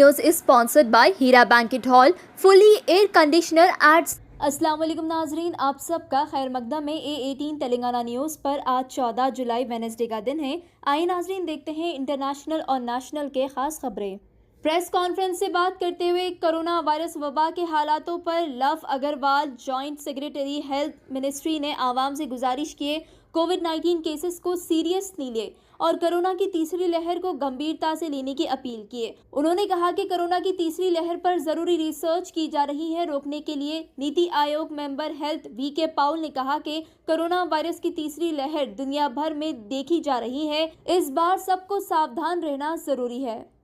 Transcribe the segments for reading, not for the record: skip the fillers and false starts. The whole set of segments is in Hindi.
news is sponsored by Heera banquet hall fully air conditioner ads. अस्सलाम वालेकुम नाजरीन, आप सबका खैर मकदम में A18 तेलंगाना न्यूज़ पर आज 14 जुलाई वेडनेसडे का दिन है। आइए नाजरीन देखते हैं इंटरनेशनल और नेशनल के खास खबरें। प्रेस कॉन्फ्रेंस से बात करते हुए कोरोना वायरस वबा के हालातों पर Lav Agarwal joint secretary health ministry ने आवाम से गुजारिश की कोविड-19 केसेस को सीरियसली ले और कोरोना की तीसरी लहर को गंभीरता से लेने की अपील की है। उन्होंने कहा कि कोरोना की तीसरी लहर पर जरूरी रिसर्च की जा रही है रोकने के लिए। NITI Aayog member health VK Paul ने कहा कि कोरोना वायरस की तीसरी लहर दुनिया भर में देखी जा रही है, इस बार सबको सावधान रहना जरूरी है।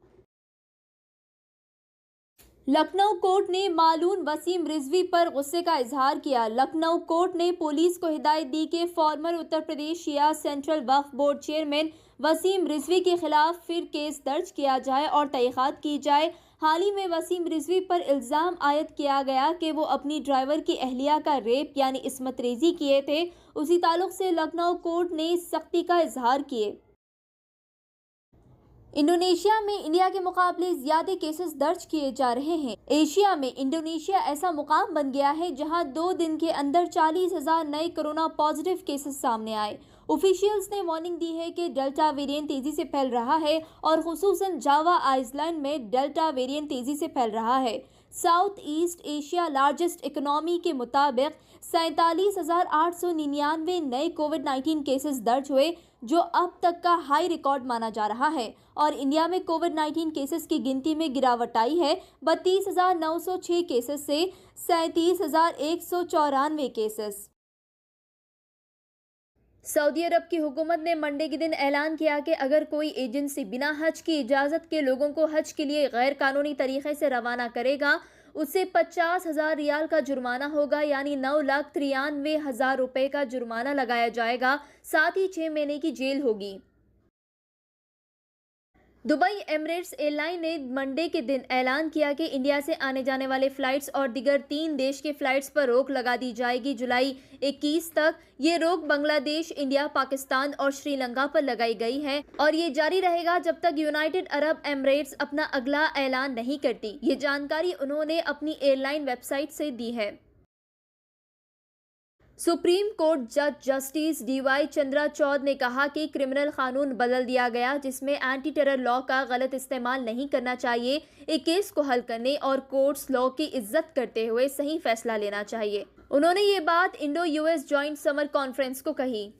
लखनऊ कोर्ट ने मालूम वसीम रिजवी पर गुस्से का इजहार किया। लखनऊ कोर्ट ने पुलिस को हिदायत दी कि फॉर्मर उत्तर प्रदेश शिया सेंट्रल वक्फ बोर्ड चेयरमैन वसीम रिजवी के खिलाफ फिर केस दर्ज किया जाए और तहकीकात की जाए। हाल ही में वसीम रिजवी पर इल्ज़ाम आयद किया गया कि वो अपनी ड्राइवर की अहलिया का रेप यानी इस्मत रेजी किए थे। उसी ताल्लुक से लखनऊ कोर्ट ने सख्ती का इजहार किए। इंडोनेशिया में इंडिया के मुकाबले ज्यादा केसेस दर्ज किए जा रहे हैं। एशिया में इंडोनेशिया ऐसा मुकाम बन गया है जहां 2 दिन के अंदर 40,000 नए कोरोना पॉजिटिव केसेस सामने आए। ऑफिशियल्स ने वार्निंग दी है कि डेल्टा वेरिएंट तेजी से फैल रहा है और खुसूसन जावा आइलैंड में डेल्टा वेरिएंट तेजी से फैल रहा है। South east Asia largest economy के मुताबिक 47,899 नए कोविड-19 केसेस दर्ज हुए, जो अब तक का हाई रिकॉर्ड माना जा रहा है। और इंडिया में कोविड-19 केसेस की गिनती में गिरावट आई है 32,906 केसेस से 37,194 केसेस। सऊदी अरब की हुकूमत ने मंडे के दिन ऐलान किया कि अगर कोई एजेंसी बिना हज की इजाज़त के लोगों को हज के लिए गैर कानूनी तरीके से रवाना करेगा, उससे 50,000 रियाल का जुर्माना होगा, यानी 9,93,000 रुपये का जुर्माना लगाया जाएगा। साथ ही 6 महीने की जेल होगी। दुबई एमिरेट्स एयरलाइन ने मंडे के दिन ऐलान किया कि इंडिया से आने जाने वाले फ्लाइट्स और दिगर 3 देश के फ्लाइट्स पर रोक लगा दी जाएगी जुलाई 21 तक। ये रोक बांग्लादेश, इंडिया, पाकिस्तान और श्रीलंका पर लगाई गई है और ये जारी रहेगा जब तक यूनाइटेड अरब एमिरेट्स अपना अगला ऐलान नहीं करती। ये जानकारी उन्होंने अपनी एयरलाइन वेबसाइट से दी है। सुप्रीम कोर्ट जज जस्टिस DY चंद्राचौद ने कहा कि क्रिमिनल कानून बदल दिया गया जिसमें एंटी टेरर लॉ का गलत इस्तेमाल नहीं करना चाहिए। एक केस को हल करने और कोर्ट्स लॉ की इज्जत करते हुए सही फैसला लेना चाहिए। उन्होंने ये बात Indo US joint summer conference को कही।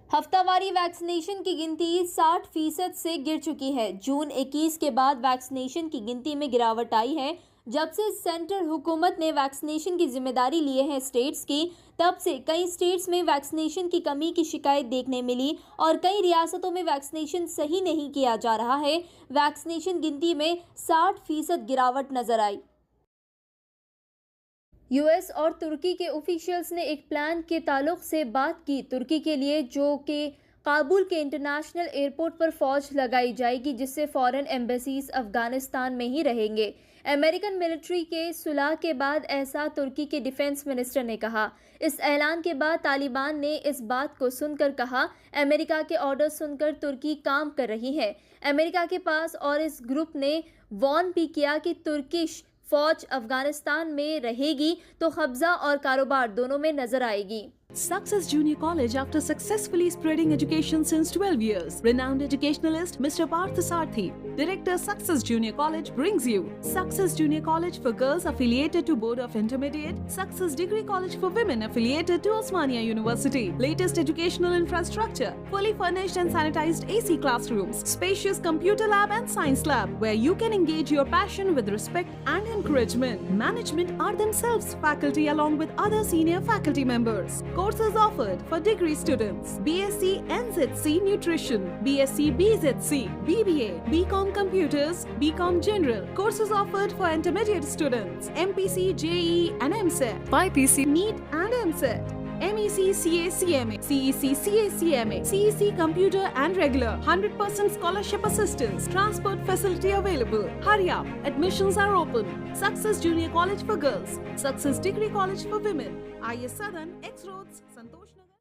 हफ्तावारी वैक्सीनेशन की गिनती 60% से गिर चुकी है। जून 21 के बाद वैक्सीनेशन की गिनती में गिरावट आई है। जब से सेंट्रल हुकूमत ने वैक्सीनेशन की जिम्मेदारी लिए है स्टेट्स की, तब से कई स्टेट्स में वैक्सीनेशन की कमी की शिकायत देखने मिली और कई रियासतों में वैक्सीनेशन सही नहीं किया जा रहा है। वैक्सीनेशन गिनती में 60% गिरावट नजर आई। US और तुर्की के ऑफिशियल्स ने एक प्लान के ताल्लुक से बात की तुर्की के लिए, जो कि काबुल के इंटरनेशनल एयरपोर्ट पर फौज लगाई जाएगी, जिससे फॉरेन एम्बेसीज अफगानिस्तान में ही रहेंगे। अमेरिकन मिलिट्री के सुलह के बाद ऐसा तुर्की के डिफेंस मिनिस्टर ने कहा। इस ऐलान के बाद तालिबान ने इस बात को सुनकर कहा, अमेरिका के ऑर्डर सुनकर तुर्की काम कर रही है। अमेरिका के पास और इस ग्रुप ने वार्न भी किया कि तुर्किश फौज अफगानिस्तान में रहेगी तो कब्जा और कारोबार दोनों में नजर आएगी। Success Junior College, after successfully spreading education since 12 years. Renowned educationalist Mr. Parth Sarthi, Director Success Junior College brings you Success Junior College for girls affiliated to Board of Intermediate, Success Degree College for women affiliated to Osmania University. Latest educational infrastructure, fully furnished and sanitized AC classrooms, spacious computer lab and science lab where you can engage your passion with respect and encouragement. Management are themselves faculty along with other senior faculty members. Courses offered for degree students: BSc NZC Nutrition, BSc BZC, BBA, BCom Computers, BCom General. Courses offered for intermediate students: MPC, JEE and MSET, BPC, NEET and MSET. MEC CA CMA, CEC CA CMA, CEC Computer and Regular, 100% scholarship assistance, transport facility available. Hurry up, admissions are open. Success Junior College for girls, Success Degree College for women, IS Southern, X Roads, Santosh.